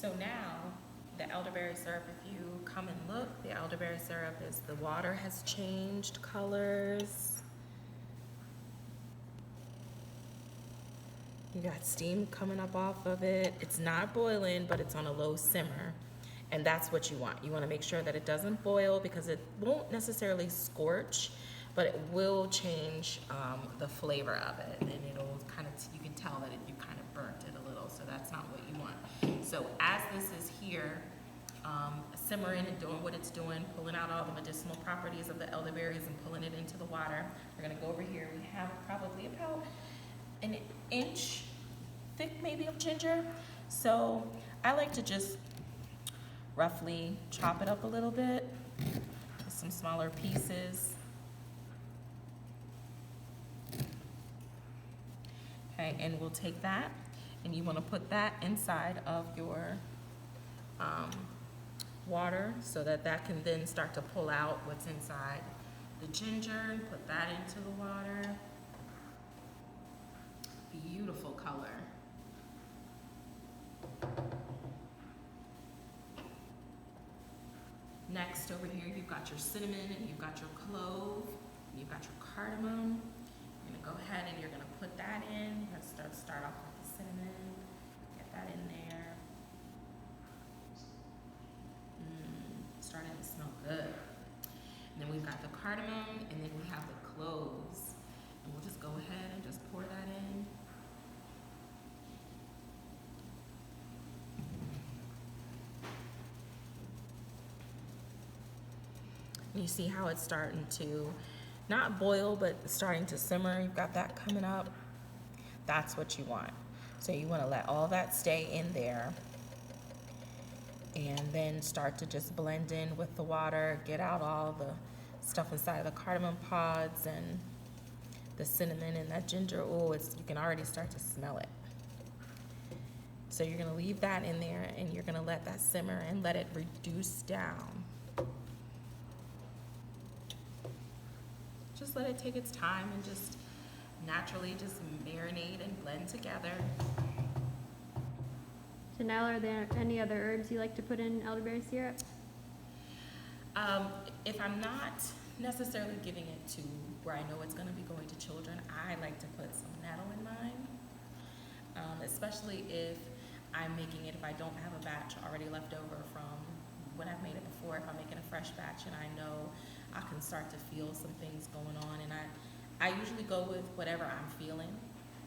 So now, the elderberry syrup, if you come and look, the elderberry syrup is, the water has changed colors. You got steam coming up off of it. It's not boiling, but it's on a low simmer. And that's what you want. You want to make sure that it doesn't boil because it won't necessarily scorch, but it will change the flavor of it. And it'll kind of, you can tell that you kind of burnt it a little, so that's not what you want. So as this is here, simmering and doing what it's doing, pulling out all the medicinal properties of the elderberries and pulling it into the water, we're going to go over here. We have probably about an inch thick maybe of ginger. So I like to just roughly chop it up a little bit with some smaller pieces. Okay, and we'll take that and you want to put that inside of your water so that that can then start to pull out what's inside the ginger, and put that into the water. Beautiful color. Next over here, you've got your cinnamon and you've got your clove, and you've got your cardamom. You're gonna go ahead and you're gonna put that in. You're gonna start off with the cinnamon, get that in there. Starting to smell good. And then we've got the cardamom, and then we have the cloves. And we'll just go ahead and just pour that in. You see how it's starting to not boil, but starting to simmer. You've got that coming up. That's what you want. So you want to let all that stay in there and then start to just blend in with the water, get out all the stuff inside of the cardamom pods and the cinnamon and that ginger. Oh, you can already start to smell it. So you're gonna leave that in there and you're gonna let that simmer and let it reduce down. Just let it take its time and just naturally just marinate and blend together. Janelle, are there any other herbs you like to put in elderberry syrup? If I'm not necessarily giving it to where I know it's going to be going to children, I like to put some nettle in mine, especially if I'm making it, if I don't have a batch already left over from when I've made it before. If I'm making a fresh batch and I know I can start to feel some things going on, and I usually go with whatever I'm feeling,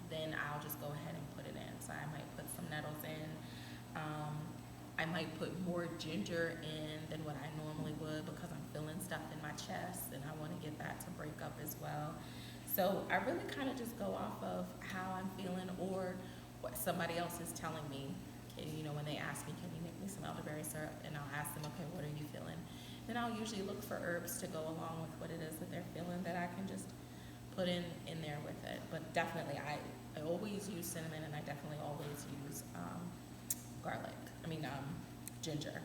then I'll just go ahead and put it in. So I might put some nettles in. I might put more ginger in than what I normally would because I'm feeling stuff in my chest and I want to get that to break up as well. So I really kind of just go off of how I'm feeling or what somebody else is telling me. You know, when they ask me, can you make me some elderberry syrup? And I'll ask them, okay, what are you feeling? Then I'll usually look for herbs to go along with what it is that they're feeling that I can just put in there with it. But definitely, I always use cinnamon, and I definitely always use ginger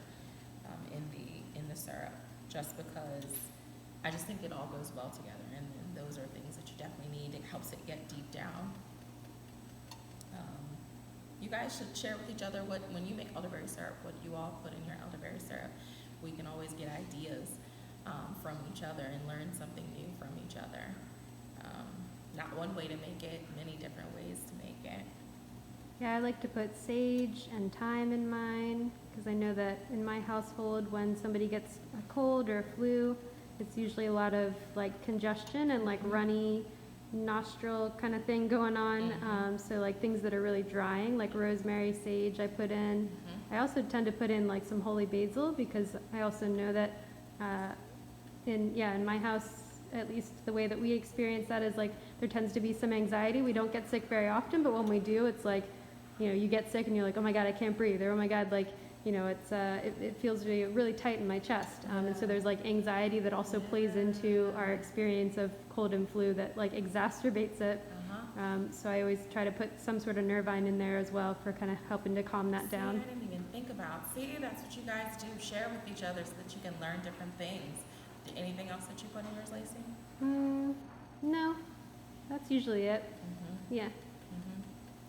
in the syrup, just because I just think it all goes well together, and those are things that you definitely need. It helps it get deep down. You guys should share with each other when you make elderberry syrup, what you all put in your elderberry syrup. We can always get ideas from each other and learn something new from each other. Not one way to make it, many different ways to make it. Yeah, I like to put sage and thyme in mine because I know that in my household when somebody gets a cold or a flu, it's usually a lot of like congestion and like runny nostril kind of thing going on. So like things that are really drying, like rosemary, sage, I put in. I also tend to put in like some holy basil because I also know that in my house, at least the way that we experience that is like there tends to be some anxiety. We don't get sick very often, but when we do, it's like, you know, you get sick and you're like, oh my God, I can't breathe, or oh my God, like, you know, it's it feels really, really tight in my chest. And so there's like anxiety that also plays into our experience of cold and flu that like exacerbates it. So I always try to put some sort of nervine in there as well for kind of helping to calm that down. I didn't even think about. See, that's what you guys do. Share with each other so that you can learn different things. Anything else that you put in yours, Lacey? No, that's usually it. Yeah.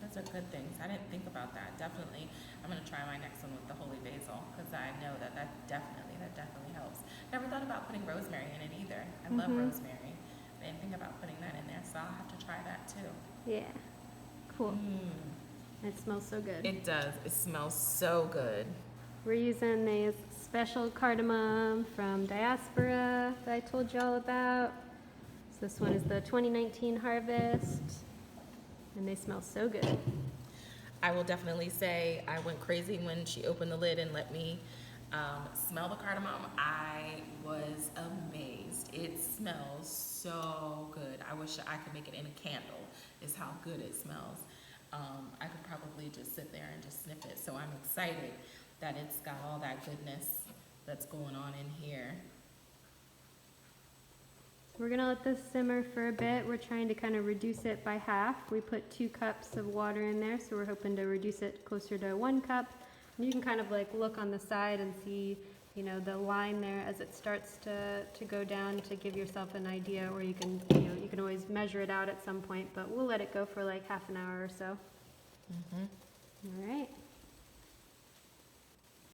Those are good things. I didn't think about that. Definitely, I'm gonna try try my next one with the holy basil because I know that definitely helps. Never thought about putting rosemary in it either. I love Mhm. rosemary. I didn't think about putting that in there, so I'll have to try that too. Yeah. Cool. Mm. It smells so good. It does. It smells so good. We're using a special cardamom from Diaspora that I told you all about. So this one is the 2019 harvest, and they smell so good. I will definitely say I went crazy when she opened the lid and let me smell the cardamom. I was amazed. It smells so good. I wish I could make it in a candle, is how good it smells. I could probably just sit there and just sniff it. So I'm excited that it's got all that goodness that's going on in here. We're gonna let this simmer for a bit. We're trying to kind of reduce it by half. We put 2 cups of water in there, so we're hoping to reduce it closer to 1 cup. And you can kind of like look on the side and see, you know, the line there as it starts to go down to give yourself an idea, or you can, you know, you can always measure it out at some point, but we'll let it go for like half an hour or so. Mm-hmm. All right.